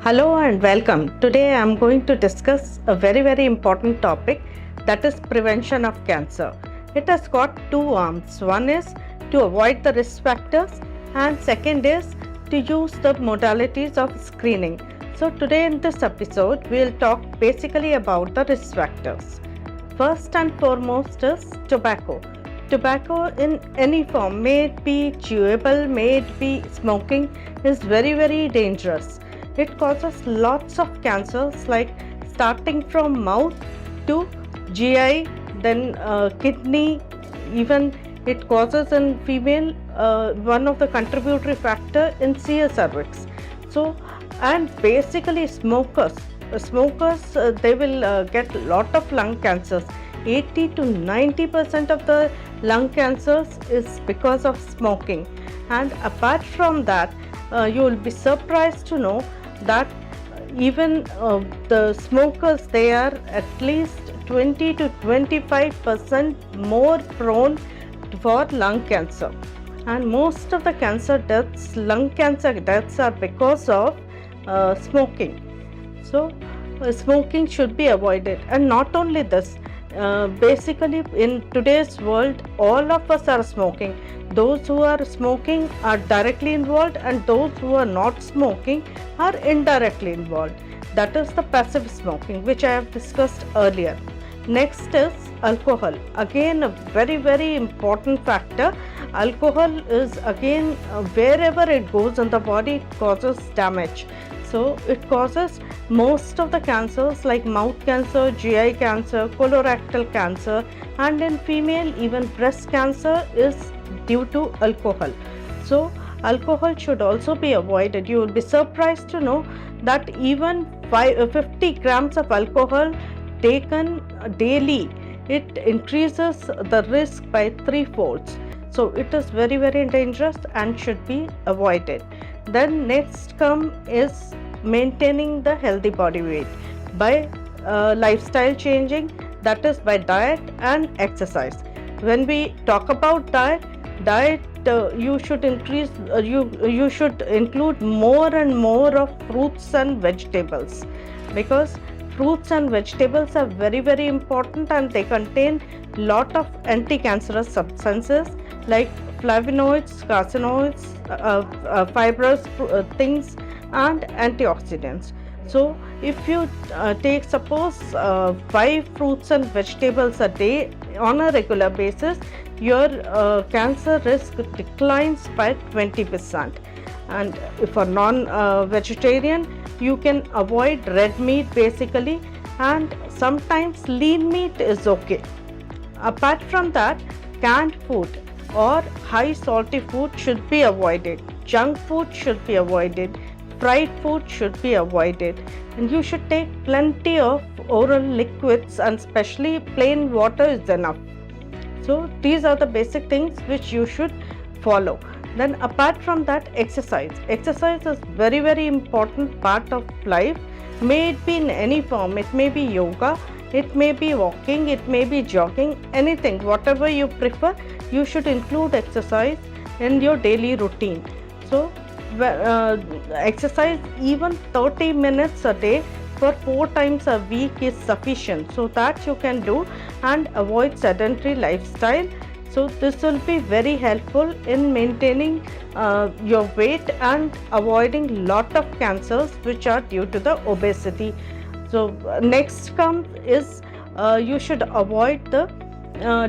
Hello and welcome. Today I am going to discuss a very important topic, that is prevention of cancer. It has got two arms. One is to avoid the risk factors and second is to use the modalities of screening. So today in this episode we will talk basically about the risk factors. First and foremost is tobacco. Tobacco in any form, may it be chewable, may it be smoking, is very dangerous. It causes lots of cancers, like starting from mouth to GI, then kidney, even it causes in female one of the contributory factor in CS cervix. So, and basically smokers they will get lot of lung cancers. 80 to 90% of the lung cancers is because of smoking. And apart from that, you will be surprised to know that even the smokers, they are at least 20 to 25% more prone for lung cancer. And most of the cancer deaths, lung cancer deaths, are because of smoking. So smoking should be avoided. And not only this, basically in today's world all of us are smoking. Those who are smoking are directly involved and those who are not smoking are indirectly involved. That is the passive smoking, which I have discussed earlier. Next is alcohol. Again, a very important factor. Alcohol is again wherever it goes in the body, it causes damage. So it causes most of the cancers like mouth cancer, GI cancer, colorectal cancer, and in female even breast cancer is due to alcohol. So alcohol should also be avoided. You will be surprised to know that even 50 grams of alcohol taken daily, it increases the risk by 3 folds. So it is very dangerous and should be avoided. Then next come is maintaining the healthy body weight by lifestyle changing, that is by diet and exercise. When we talk about diet, you should increase you should include more and more of fruits and vegetables, because fruits and vegetables are very important and they contain lot of anti-cancerous substances like flavonoids, carcinoids, fibrous things and antioxidants. So if you take suppose 5 fruits and vegetables a day on a regular basis, your cancer risk declines by 20%. And if a non-vegetarian, you can avoid red meat basically, and sometimes lean meat is okay. Apart from that, canned food or high salty food should be avoided. Junk food should be avoided. Fried food should be avoided, and you should take plenty of oral liquids, and especially plain water is enough. So these are the basic things which you should follow. Then apart from that, exercise is very important part of life. May it be in any form, it may be yoga, it may be walking, it may be jogging, anything, whatever you prefer, you should include exercise in your daily routine. So exercise even 30 minutes a day for 4 times a week is sufficient, so that you can do, and avoid sedentary lifestyle. So this will be very helpful in maintaining your weight and avoiding lot of cancers which are due to the obesity. So next comes is you should avoid the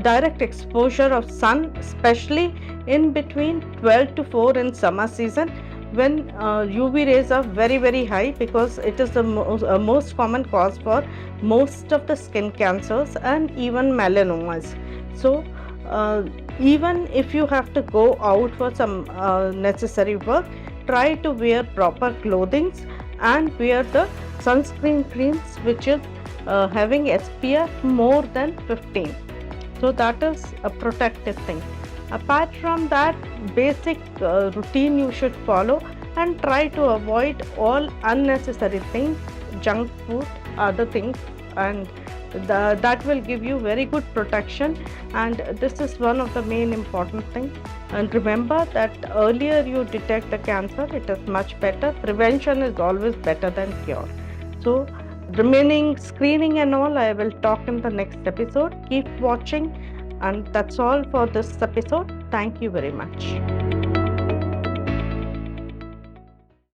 direct exposure of sun, especially in between 12 to 4 in summer season, when UV rays are very high, because it is the most common cause for most of the skin cancers and even melanomas. So even if you have to go out for some necessary work, try to wear proper clothing and wear the sunscreen creams which is having SPF more than 15. So that is a protective thing. Apart from that, basic routine you should follow, and try to avoid all unnecessary things, junk food, other things, and that will give you very good protection, and this is one of the main important thing. And remember that earlier you detect the cancer, it is much better. Prevention is always better than cure. So remaining screening and all, I will talk in the next episode. Keep watching, and that's all for this episode. Thank you very much.